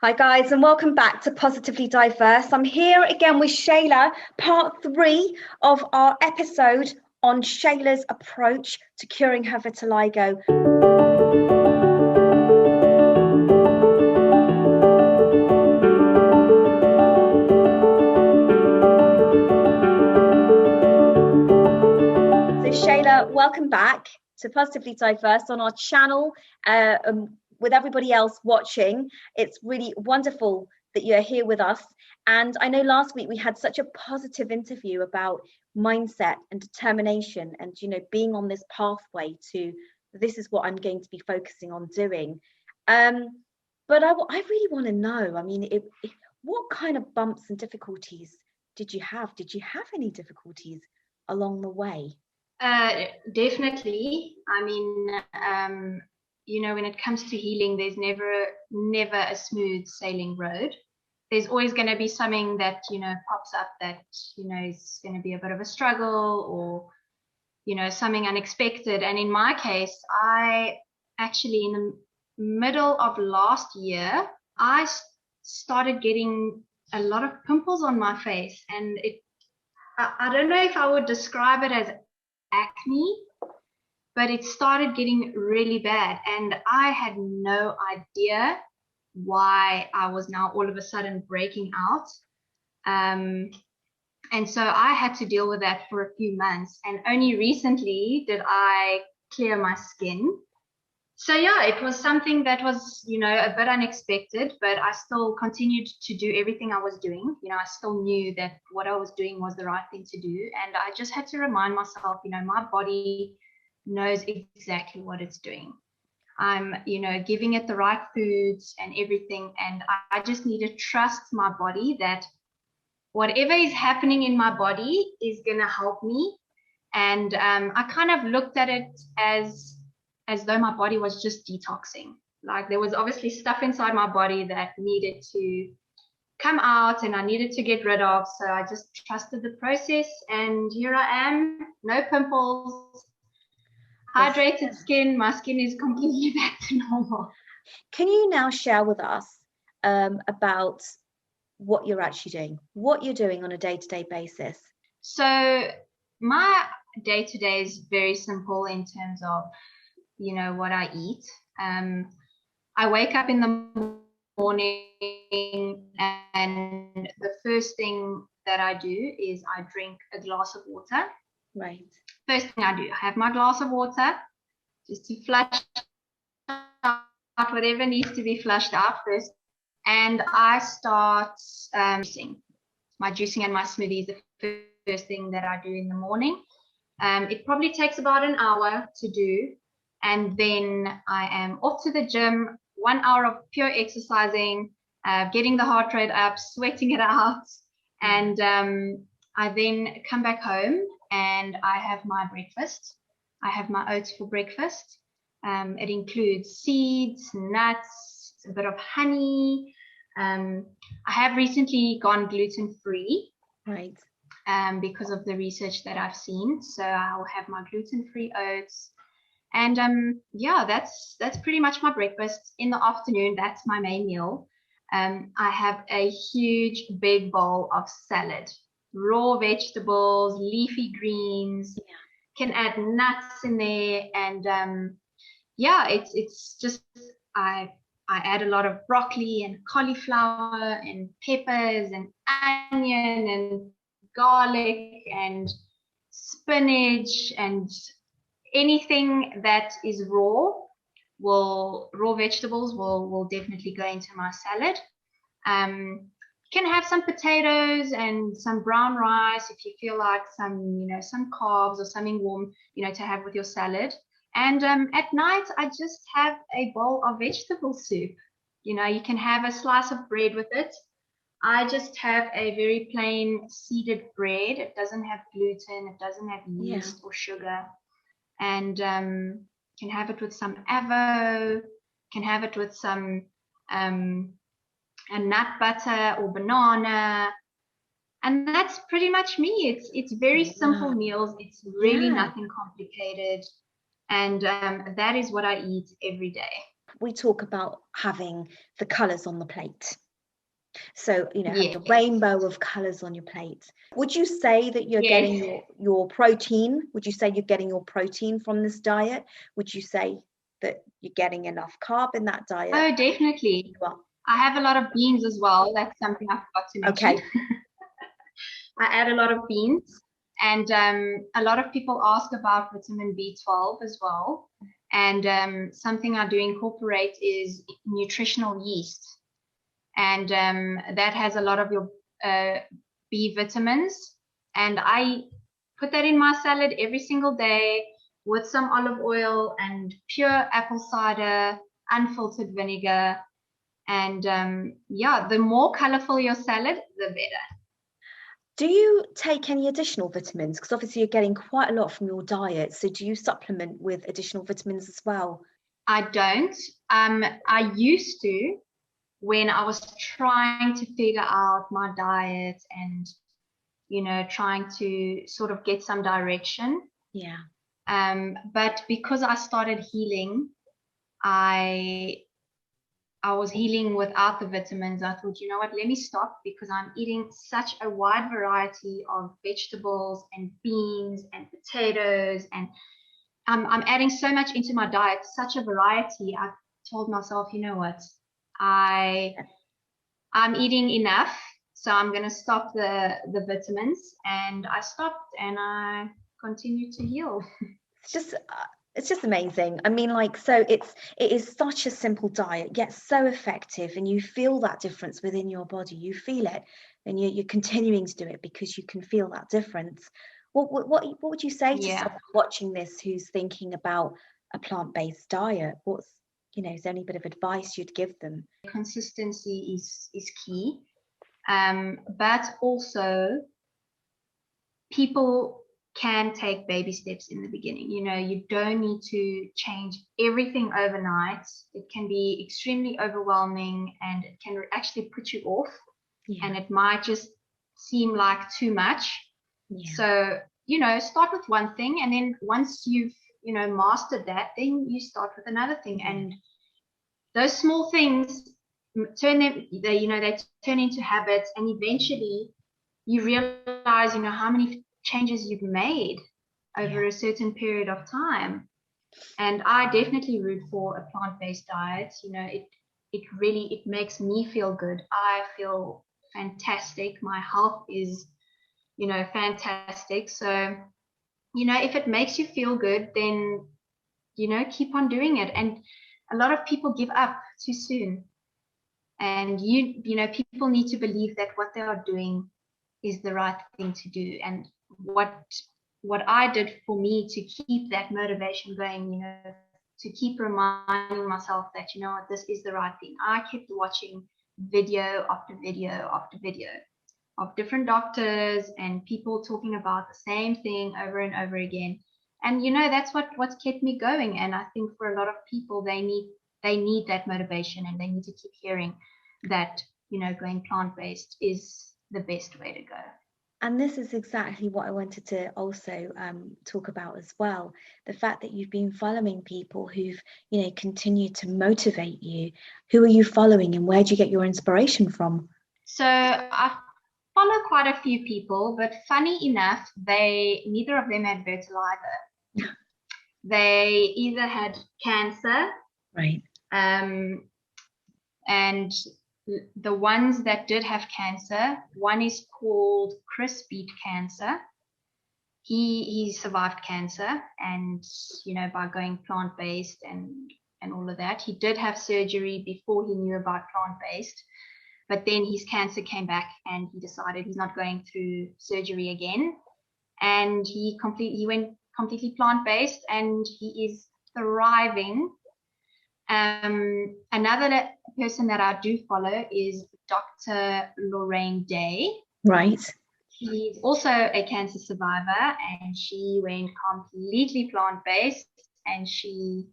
Hi guys, and welcome back to Positively Diverse. I'm here again with Sheila, part 3 of our episode on Sheila's approach to curing her vitiligo. So Sheila, welcome back to Positively Diverse on our channel. With everybody else watching, it's really wonderful that you're here with us. And I know last week we had such a positive interview about mindset and determination and, you know, being on this pathway to this is what I'm going to be focusing on doing. But I really want to know, I mean, what kind of bumps and difficulties did you have? Did you have any difficulties along the way? Definitely. I mean, you know, when it comes to healing, there's never a smooth sailing road. There's always going to be something that, you know, pops up that, you know, is going to be a bit of a struggle or, you know, something unexpected. And in my case, I actually, in the middle of last year, I started getting a lot of pimples on my face. And I don't know if I would describe it as acne, but it started getting really bad, and I had no idea why I was now all of a sudden breaking out. And so I had to deal with that for a few months, and only recently did I clear my skin. So yeah, it was something that was, you know, a bit unexpected, but I still continued to do everything I was doing. You know, I still knew that what I was doing was the right thing to do, and I just had to remind myself, you know, my body knows exactly what it's doing. I'm, you know, giving it the right foods and everything. And I just need to trust my body that whatever is happening in my body is going to help me. And I kind of looked at it as though my body was just detoxing. Like there was obviously stuff inside my body that needed to come out and I needed to get rid of. So I just trusted the process, and here I am, no pimples, hydrated skin. My skin is completely back to normal. Can you now share with us about what you're actually doing, what you're doing on a day-to-day basis? So my day-to-day is very simple in terms of, you know, what I eat. I wake up in the morning and the first thing that I do is I drink a glass of water. Right. First thing I do, I have my glass of water just to flush out whatever needs to be flushed out first. And I start juicing. My juicing and my smoothies the first thing that I do in the morning. It probably takes about an hour to do. And then I am off to the gym, 1 hour of pure exercising, getting the heart rate up, sweating it out. And I then come back home and I have my breakfast. I have my oats for breakfast. It includes seeds, nuts, a bit of honey. I have recently gone gluten-free. Right. Because of the research that I've seen. So I'll have my gluten-free oats. And yeah, that's pretty much my breakfast. In the afternoon, that's my main meal. I have a huge big bowl of salad, raw vegetables, leafy greens, can add nuts in there. And yeah, it's just, I add a lot of broccoli and cauliflower and peppers and onion and garlic and spinach and anything that is raw vegetables will definitely go into my salad. Can have some potatoes and some brown rice if you feel like some carbs or something warm, you know, to have with your salad. And at night, I just have a bowl of vegetable soup. You know, you can have a slice of bread with it. I just have a very plain seeded bread. It doesn't have gluten. It doesn't have yeast or sugar. And can have it with some avo, can have it with some a nut butter or banana. And that's pretty much me. It's very simple meals. It's really nothing complicated. And that is what I eat every day. we talk about having the colors on the plate. So, you know, have the Yes. rainbow of colors on your plate. Would you say that you're Yes. getting your protein? Would you say you're getting your protein from this diet? Would you say that you're getting enough carb in that diet? Oh, definitely. Well, I have a lot of beans as well. That's something I forgot to mention. okay. I add a lot of beans, and a lot of people ask about vitamin B12 as well. And something I do incorporate is nutritional yeast, and that has a lot of your B vitamins. And I put that in my salad every single day with some olive oil and pure apple cider, unfiltered vinegar. And yeah, the more colorful your salad, the better. Do you take any additional vitamins? Because obviously you're getting quite a lot from your diet. So do you supplement with additional vitamins as well? I don't. I used to, when I was trying to figure out my diet and, you know, trying to sort of get some direction. Yeah. But because I started healing, I was healing without the vitamins. I thought, you know what, let me stop, because I'm eating such a wide variety of vegetables and beans and potatoes, and I'm adding so much into my diet, such a variety. I told myself, you know what, I'm eating enough, so I'm going to stop the vitamins. And I stopped, and I continued to heal. It's just amazing. I mean, like, so it is such a simple diet, yet so effective, and you feel that difference within your body. You feel it, and you're continuing to do it because you can feel that difference. What would you say to someone watching this who's thinking about a plant-based diet? What's, you know, is there any bit of advice you'd give them? Consistency is key, but also people can take baby steps in the beginning. You know, you don't need to change everything overnight. It can be extremely overwhelming, and it can actually put you off, and it might just seem like too much. So, you know, start with one thing, and then once you've, you know, mastered that, then you start with another thing. And those small things turn into habits, and eventually you realize, you know, how many changes you've made over a certain period of time. And I definitely root for a plant-based diet. You know, it makes me feel good. I feel fantastic. My health is, you know, fantastic. So, you know, if it makes you feel good, then, you know, keep on doing it. And a lot of people give up too soon. And you know, people need to believe that what they are doing is the right thing to do. And what I did for me to keep that motivation going, you know, to keep reminding myself that, you know what, this is the right thing. I kept watching video after video after video of different doctors and people talking about the same thing over and over again. And, you know, that's what's kept me going. And I think for a lot of people, they need that motivation, and they need to keep hearing that, you know, going plant-based is the best way to go. And this is exactly what I wanted to also talk about as well. The fact that you've been following people who've, you know, continued to motivate you. Who are you following, and where do you get your inspiration from? So I follow quite a few people, but funny enough, neither of them had vitiligo. They either had cancer, right? And the ones that did have cancer, one is called Chris beat cancer. He survived cancer, and, you know, by going plant-based and all of that. He did have surgery before he knew about plant-based, but then his cancer came back, and he decided he's not going through surgery again. And he went completely plant-based, and he is thriving. Another person that I do follow is Dr. Lorraine Day. Right. She's also a cancer survivor, and she went completely plant-based, and she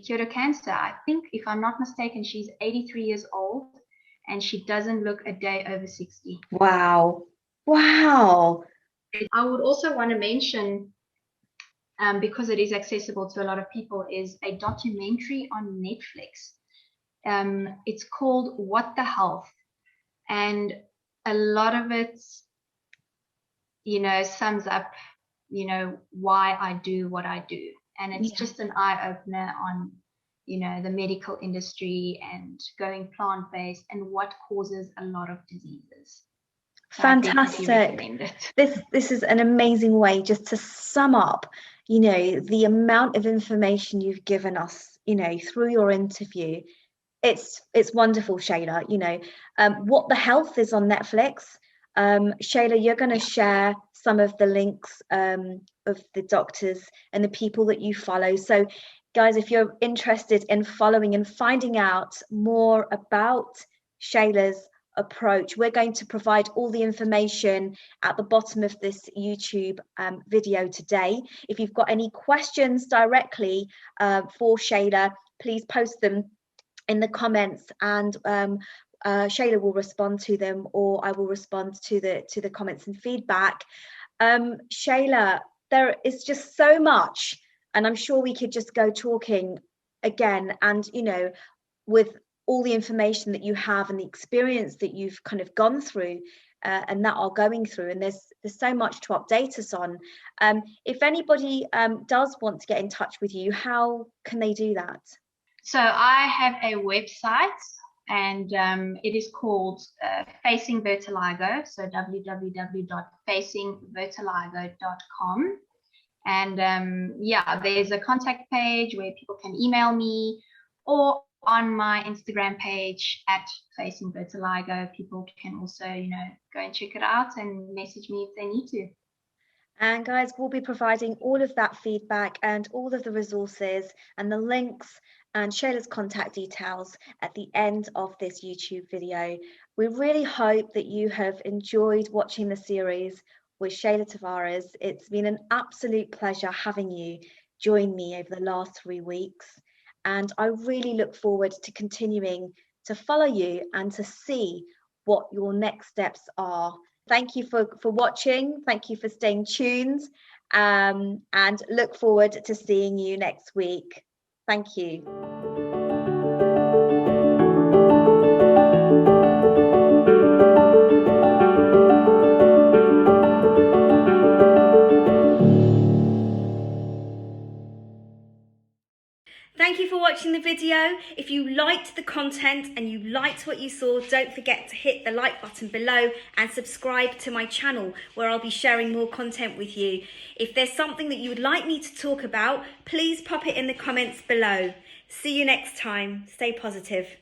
cured her cancer. I think, if I'm not mistaken, she's 83 years old, and she doesn't look a day over 60. Wow. Wow. I would also want to mention because it is accessible to a lot of people, is a documentary on Netflix. It's called What the Health, and a lot of it, sums up, why I do what I do. And it's just an eye-opener on, the medical industry and going plant-based and what causes a lot of diseases. So fantastic. This is an amazing way just to sum up, the amount of information you've given us, through your interview. It's wonderful, Sheila. What the Health is on Netflix. Sheila, you're going to share some of the links of the doctors and the people that you follow. So guys, if you're interested in following and finding out more about Sheila's approach, we're going to provide all the information at the bottom of this YouTube video today. If you've got any questions directly for Sheila, please post them in the comments, and Sheila will respond to them, or I will respond to the comments and feedback. Sheila, there is just so much, and I'm sure we could just go talking again, and with all the information that you have and the experience that you've kind of gone through and that are going through, and there's so much to update us on. If anybody does want to get in touch with you, how can they do that? So I have a website, and it is called Facing Vitiligo, so www.facingvitiligo.com. And there's a contact page where people can email me, or on my Instagram page at Facing Vitiligo, people can also, go and check it out and message me if they need to. And guys, we'll be providing all of that feedback and all of the resources and the links and Sheila's contact details at the end of this YouTube video. We really hope that you have enjoyed watching the series with Sheila Tavares. It's been an absolute pleasure having you join me over the last 3 weeks. And I really look forward to continuing to follow you and to see what your next steps are. Thank you for watching. Thank you for staying tuned, and look forward to seeing you next week. Thank you. Thank you for watching the video. If you liked the content and you liked what you saw, don't forget to hit the like button below and subscribe to my channel, where I'll be sharing more content with you. If there's something that you would like me to talk about, please pop it in the comments below. See you next time. Stay positive.